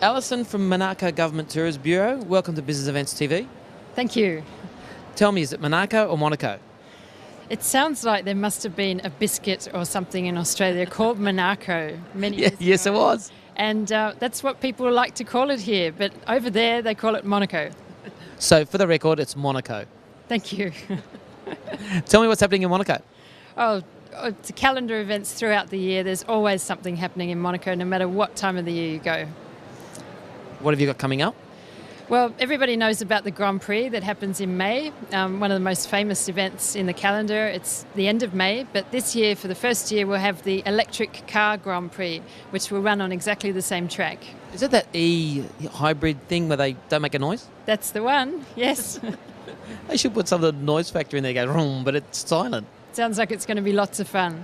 Alison from Monaco Government Tourism Bureau, welcome to Business Events TV. Thank you. Tell me, is it Monaco or Monaco? It sounds like there must have been a biscuit or something in Australia called Monaco many years ago. Yes, it was. And that's what people like to call it here, but over there they call it Monaco. So, for the record, it's Monaco. Thank you. Tell me what's happening in Monaco. Oh, it's a calendar of events throughout the year. There's always something happening in Monaco, no matter what time of the year you go. What have you got coming up? Well, everybody knows about the Grand Prix that happens in May, one of the most famous events in the calendar. It's the end of May, but this year, for the first year, we'll have the electric car Grand Prix, which will run on exactly the same track. Is it that hybrid thing where they don't make a noise? That's the one, yes. They should put some of the noise factor in there, go vroom, but it's silent. Sounds like it's going to be lots of fun.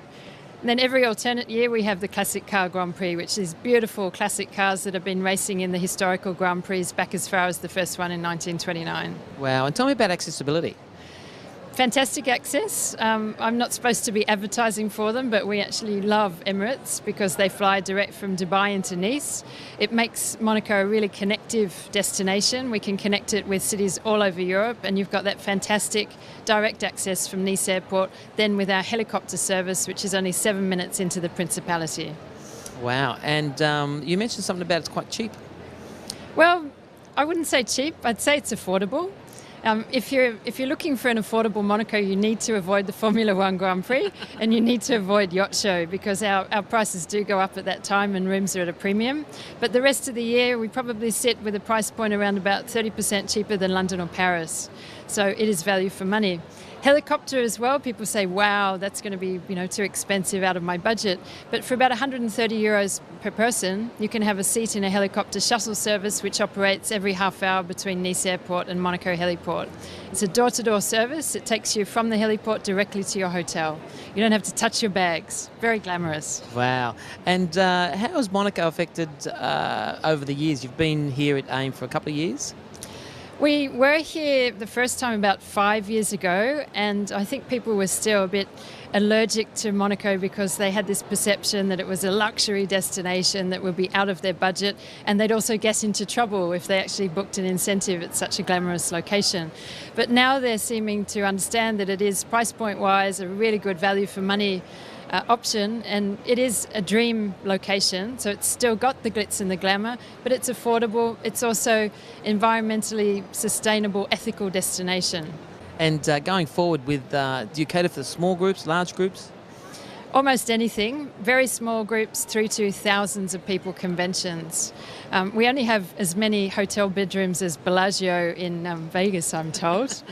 And then every alternate year we have the Classic Car Grand Prix, which is beautiful classic cars that have been racing in the historical Grand Prix back as far as the first one in 1929. Wow, and tell me about accessibility. Fantastic access. I'm not supposed to be advertising for them, but we actually love Emirates because they fly direct from Dubai into Nice. It makes Monaco a really connective destination. We can connect it with cities all over Europe, and you've got that fantastic direct access from Nice Airport, then with our helicopter service, which is only 7 minutes into the Principality. Wow, and you mentioned something about it's quite cheap. Well, I wouldn't say cheap. I'd say it's affordable. If you're looking for an affordable Monaco, you need to avoid the Formula One Grand Prix and you need to avoid Yacht Show because our prices do go up at that time and rooms are at a premium. But the rest of the year, we probably sit with a price point around about 30% cheaper than London or Paris. So it is value for money. Helicopter as well, people say, wow, that's going to be too expensive out of my budget. But for about €130 per person, you can have a seat in a helicopter shuttle service which operates every half hour between Nice Airport and Monaco Heliport. It's a door-to-door service. It takes you from the heliport directly to your hotel. You don't have to touch your bags. Very glamorous. Wow. And how has Monaco affected over the years? You've been here at AIM for a couple of years. We were here the first time about 5 years ago, and I think people were still a bit allergic to Monaco because they had this perception that it was a luxury destination that would be out of their budget, and they'd also get into trouble if they actually booked an incentive at such a glamorous location. But now they're seeming to understand that it is, price point wise, a really good value for money option, and it is a dream location, so it's still got the glitz and the glamour, but it's affordable. It's also environmentally sustainable, ethical destination. And going forward with, do you cater for small groups, large groups? Almost anything, very small groups through to thousands of people conventions. We only have as many hotel bedrooms as Bellagio in Vegas, I'm told.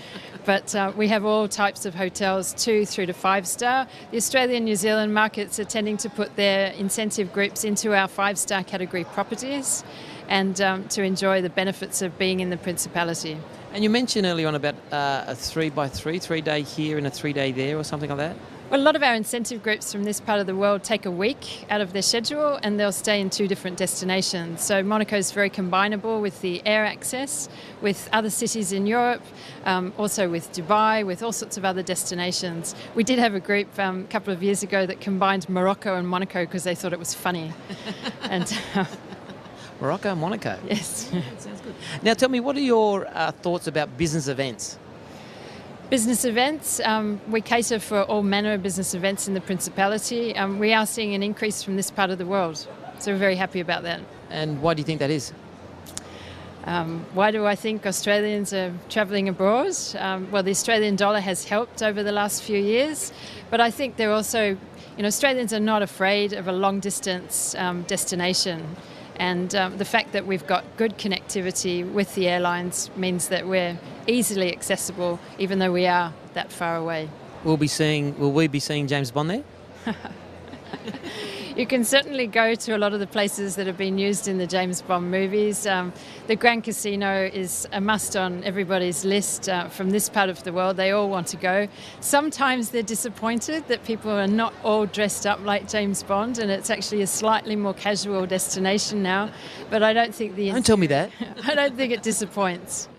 But we have all types of hotels, 2 through to 5-star. The Australian and New Zealand markets are tending to put their incentive groups into our 5-star category properties and to enjoy the benefits of being in the Principality. And you mentioned earlier on about a 3x3, 3-day here and a 3-day there or something like that? Well, a lot of our incentive groups from this part of the world take a week out of their schedule and they'll stay in 2 different destinations. So Monaco is very combinable with the air access, with other cities in Europe, also with Dubai, with all sorts of other destinations. We did have a group a couple of years ago that combined Morocco and Monaco because they thought it was funny. And Morocco and Monaco? Yes. Sounds good. Now tell me, what are your thoughts about business events? Business events, we cater for all manner of business events in the Principality. We are seeing an increase from this part of the world, so we're very happy about that. And why do you think that is? Why do I think Australians are travelling abroad? Well, the Australian dollar has helped over the last few years, but I think they're also, Australians are not afraid of a long distance destination. And the fact that we've got good connectivity with the airlines means that we're easily accessible, even though we are that far away. Will we be seeing James Bond there? You can certainly go to a lot of the places that have been used in the James Bond movies. The Grand Casino is a must on everybody's list from this part of the world. They all want to go. Sometimes they're disappointed that people are not all dressed up like James Bond, and it's actually a slightly more casual destination now. But I don't think Don't tell me that. I don't think it disappoints.